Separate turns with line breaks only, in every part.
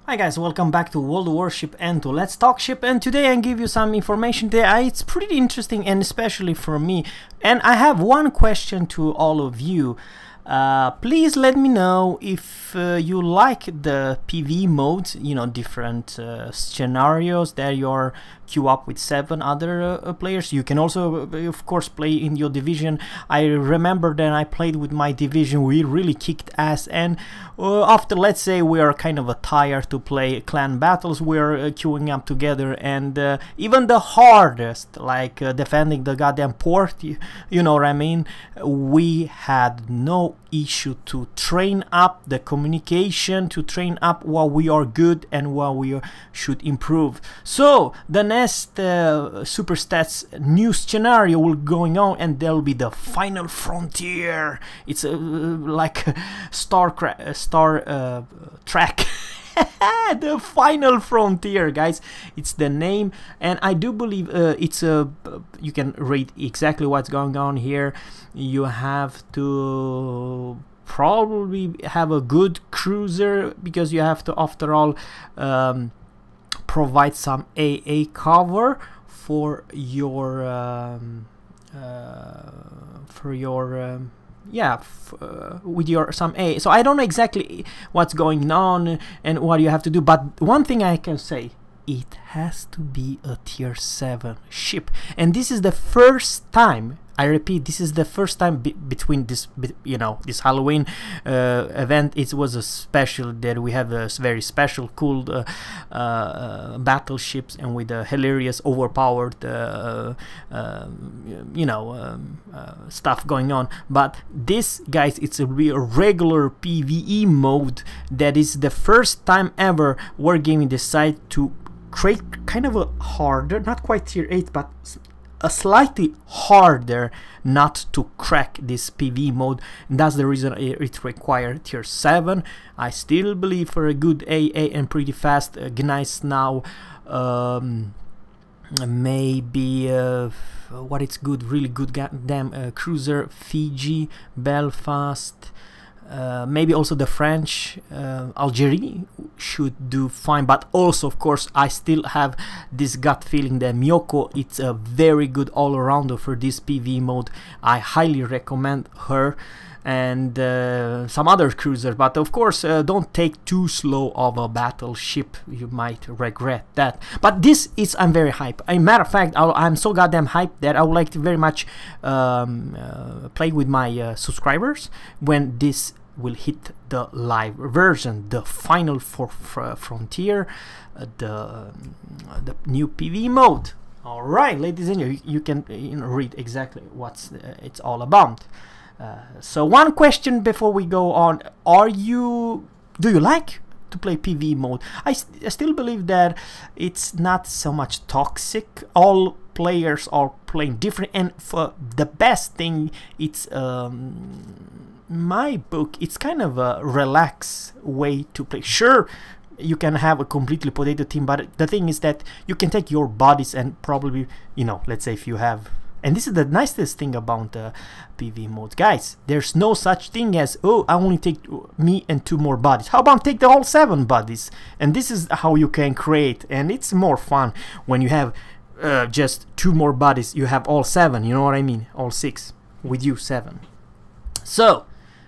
Hi guys, welcome back to World Warship and to Let's Talk Ship, and today I give you some information today. It's pretty interesting, and especially for me, and I have one question to all of you. Please let me know if you like the PVE modes, you know, different scenarios that you're queue up with 7 other players. You can also of course play in your division. I remember that I played with my division, we really kicked ass, and after, let's say, we are kind of tired to play clan battles, we're queuing up together, and even the hardest, like defending the goddamn port, you know what I mean, we had no issue to train up the communication, to train up what we are good and what we should improve. So the next super stats new scenario will going on, and there'll be the final frontier. It's like Star Trek. The final frontier, guys, it's the name, and I do believe it's a you can read exactly what's going on here. You have to probably have a good cruiser, because you have to, after all, provide some AA cover for your with your some A. So I don't know exactly what's going on and what you have to do, but one thing I can say, it has to be a tier 7 ship, and this is the first time, I repeat, this is the first time between this, you know, this Halloween event. It was a special that we have a very special, cool battleships, and with a hilarious, overpowered, stuff going on. But this, guys, it's a real regular PVE mode. That is the first time ever Wargaming decided to create kind of a harder, not quite tier 8, but a slightly harder not to crack this PvE mode, and that's the reason it requires tier 7. I still believe for a good AA and pretty fast Gneiss now, maybe what it's good, really good goddamn cruiser, Fiji, Belfast, maybe also the French, Algeria should do fine. But also, of course, I still have this gut feeling that Miyoko, it's a very good all-arounder for this PvE mode. I highly recommend her, and some other cruisers, but of course don't take too slow of a battleship, you might regret that. But this is, I'm very hyped. A matter of fact, I'm so goddamn hyped that I would like to very much play with my subscribers when this will hit the live version, the final frontier, the new PvE mode. All right, ladies and gentlemen, you can read exactly what's it's all about. So one question before we go on: do you like to play PvE mode? I still believe that it's not so much toxic. All players are playing different, and for the best thing, it's my book, it's kind of a relaxed way to play. Sure, you can have a completely potato team, but the thing is that you can take your bodies and probably, you know, let's say if you have, and this is the nicest thing about the PvE mode, guys, there's no such thing as, oh, I only take me and 2 more bodies. How about take the all 7 bodies? And this is how you can create, and it's more fun when you have just 2 more bodies. You have all 7, you know what I mean, all 6 with you 7. So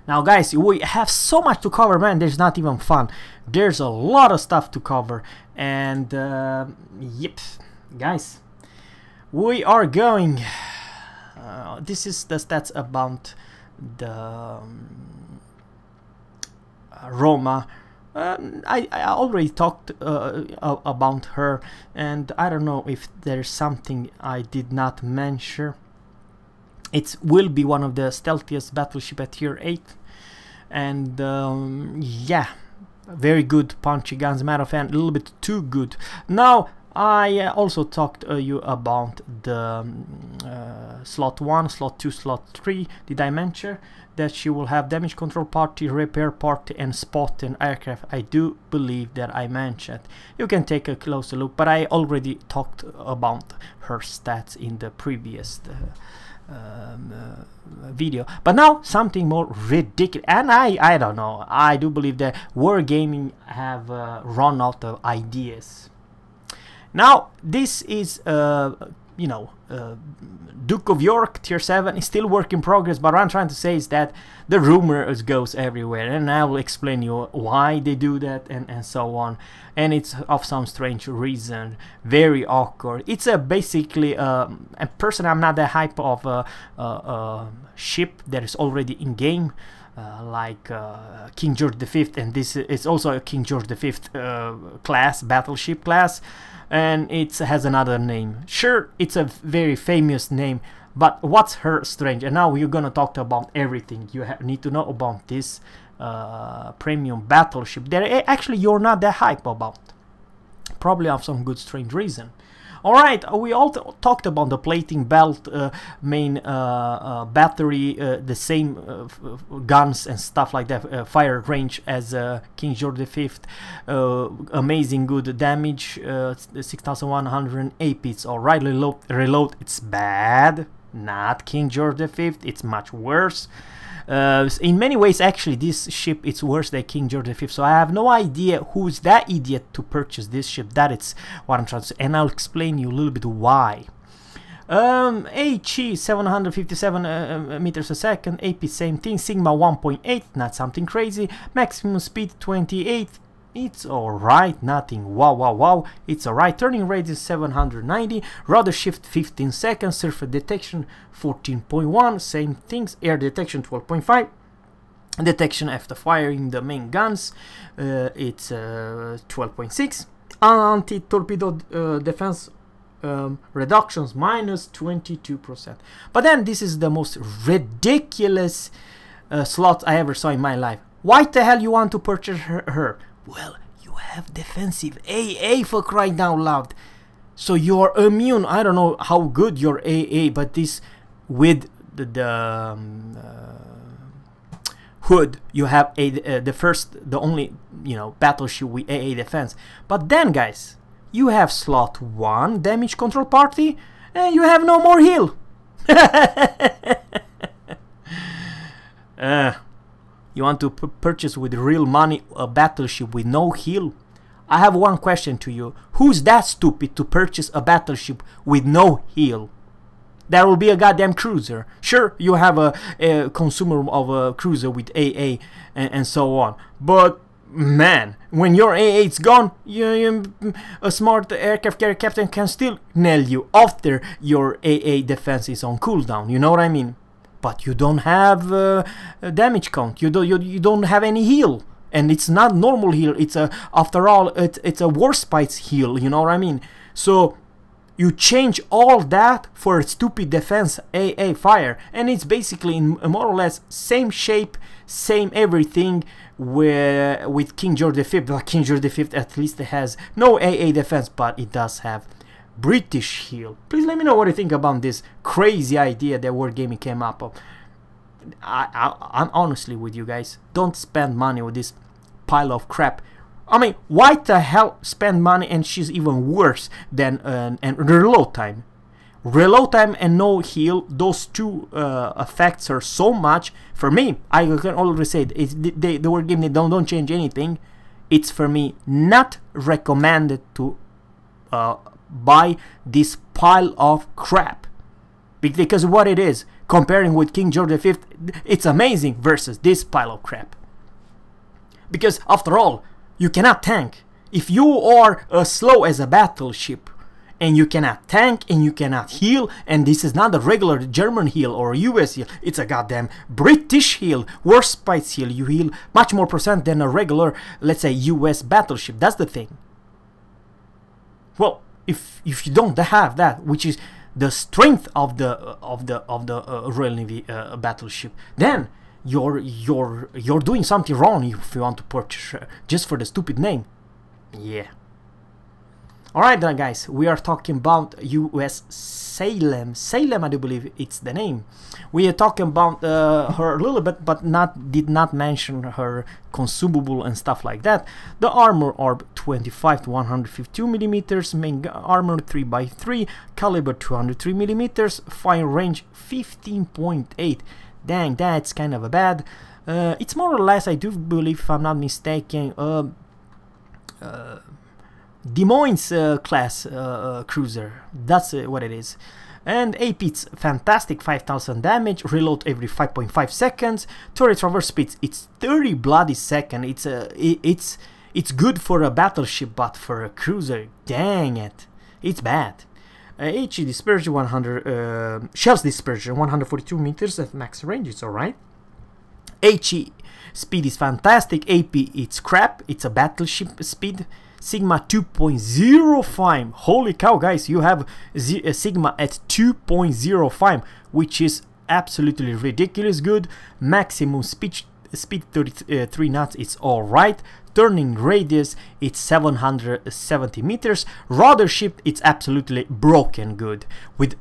now, guys, we have so much to cover, man. There's not even fun. There's a lot of stuff to cover, and yep, guys, we are going. This is the stats about the Roma. I already talked about her, and I don't know if there's something I did not mention. It will be one of the stealthiest battleship at tier 8, and yeah, very good punchy guns. Matter of fact, a little bit too good. Now, I also talked to you about the slot 1, slot 2, slot 3. Did I mention that she will have damage control party, repair party, and spot and aircraft? I do believe that I mentioned. You can take a closer look, but I already talked about her stats in the previous video. But now something more ridiculous, and I don't know, I do believe that wargaming have run out of ideas. Now this is you know, Duke of York tier 7 is still work in progress, but what I'm trying to say is that the rumors goes everywhere, and I will explain you why they do that and so on. And it's of some strange reason, very awkward. It's basically a person. I'm not that hype of a ship that is already in game, like King George V, and this is also a King George V class, battleship class, and it has another name. Sure, it's a very famous name, but what's her strange? And now we're gonna talk about everything you need to know about this premium battleship that actually you're not that hype about, probably of some good strange reason. Alright, we all talked about the plating belt, main battery, the same guns and stuff like that, fire range as King George V, amazing good damage, 6100 AP, it's alright. Reload, it's bad, not King George V, it's much worse. In many ways, actually, this ship it's worse than King George V. So I have no idea who's that idiot to purchase this ship. That is what I'm trying to say, and I'll explain you a little bit why. HE 757 meters a second, AP same thing, Sigma 1.8, not something crazy, maximum speed 28. It's alright, nothing wow, it's alright. Turning radius 790, rudder shift 15 seconds, surface detection 14.1, same things, air detection 12.5, detection after firing the main guns, it's 12.6, anti-torpedo defense reductions minus 22%. But then this is the most ridiculous slot I ever saw in my life. Why the hell you want to purchase her? Well, you have defensive AA, for crying out loud, so you're immune. I don't know how good your AA, but this with the hood, you have the only, you know, battleship with AA defense. But then, guys, you have slot 1 damage control party, and you have no more heal. You want to purchase with real money a battleship with no heal? I have one question to you. Who's that stupid to purchase a battleship with no heal? There will be a goddamn cruiser. Sure, you have a consumer of a cruiser with AA and so on. But man, when your AA is gone, a smart aircraft carrier captain can still nail you after your AA defense is on cooldown. You know what I mean? But you don't have damage count. You don't have any heal, and it's not normal heal. It's after all, it's a war spice heal. You know what I mean? So you change all that for a stupid defense AA fire, and it's basically in more or less same shape, same everything with King George V. But King George V at least has no AA defense, but it does have British heal. Please let me know what you think about this crazy idea that Wargaming came up of. I'm honestly with you guys, don't spend money with this pile of crap. I mean, why the hell spend money? And she's even worse than and reload time. Reload time and no heal, those two effects are so much. For me, I can already say the Wargaming, they don't change anything. It's for me not recommended to buy this pile of crap, because what it is, comparing with King George V, it's amazing versus this pile of crap. Because after all, you cannot tank. If you are slow as a battleship and you cannot tank and you cannot heal, and this is not a regular German heal or US heal, it's a goddamn British heal, war spice heal. You heal much more percent than a regular, let's say, US battleship. That's the thing. Well, if you don't have that, which is the strength of the Royal Navy battleship, then you're doing something wrong if you want to purchase her just for the stupid name. Yeah. Alright then guys, we are talking about USS Salem. Salem, I do believe it's the name. We are talking about her a little bit, but did not mention her consumable and stuff like that. The armor orb 25 to 152 millimeters, main armor 3x3, caliber 203 millimeters, fire range 15.8. Dang, that's kind of a bad. It's more or less, I do believe, if I'm not mistaken, Des Moines class cruiser. That's what it is. And AP, it's fantastic, 5000 damage, reload every 5.5 seconds, turret traverse speed, it's 30 bloody second. It's good for a battleship, but for a cruiser, dang it, it's bad. HE dispersion 100, shells dispersion 142 meters at max range, it's alright. HE speed is fantastic, AP it's crap, it's a battleship speed. Sigma 2.05, holy cow guys, you have a Sigma at 2.05, which is absolutely ridiculous good. Maximum speed 33 knots, it's alright. Turning radius, it's 770 meters. Rudder shift, it's absolutely broken good. With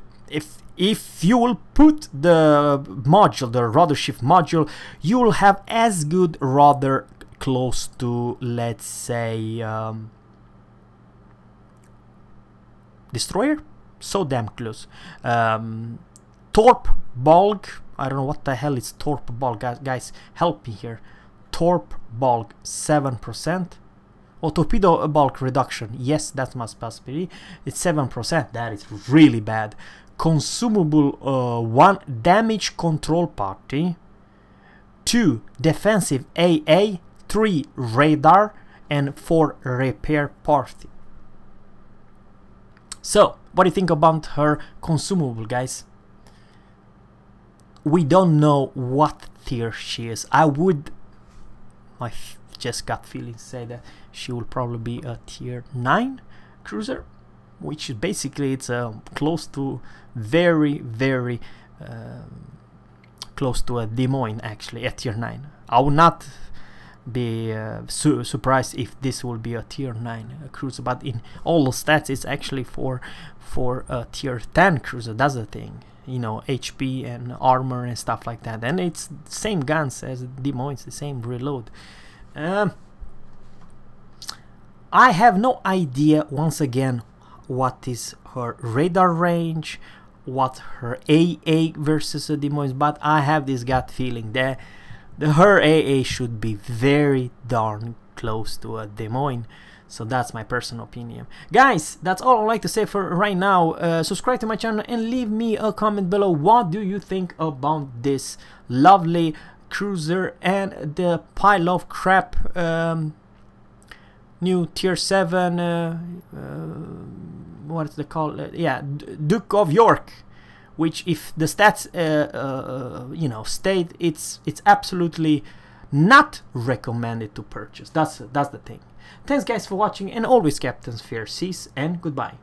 if you will put the module, the rudder shift module, you will have as good rudder close to, let's say, destroyer, so damn close. Torp bulk, I don't know what the hell is torp bulk, guys help me here. Torp bulk 7%. Oh, torpedo bulk reduction, yes, that must be, it's 7%, that is really bad. Consumable 1 damage control party, 2 defensive AA, 3 radar, and 4 repair party. So, what do you think about her consumable, guys? We don't know what tier she is. I would, my just gut feeling say that she will probably be a tier 9 cruiser, which is basically, it's close to very close to a Des Moines, actually, at tier 9. I would not be surprised if this will be a tier 9 cruiser, but in all the stats it's actually for a tier 10 cruiser. That's the thing, you know, HP and armor and stuff like that, and it's the same guns as Des Moines, the same reload. I have no idea, once again, what is her radar range, what her AA versus Des Moines, but I have this gut feeling that her AA should be very darn close to a Des Moines. So that's my personal opinion. Guys, that's all I'd like to say for right now. Subscribe to my channel and leave me a comment below. What do you think about this lovely cruiser and the pile of crap new tier 7 what's it called? Yeah, Duke of York, which, if the stats you know, state, it's absolutely not recommended to purchase. That's the thing. Thanks guys for watching, and always, captains, fair seas and goodbye.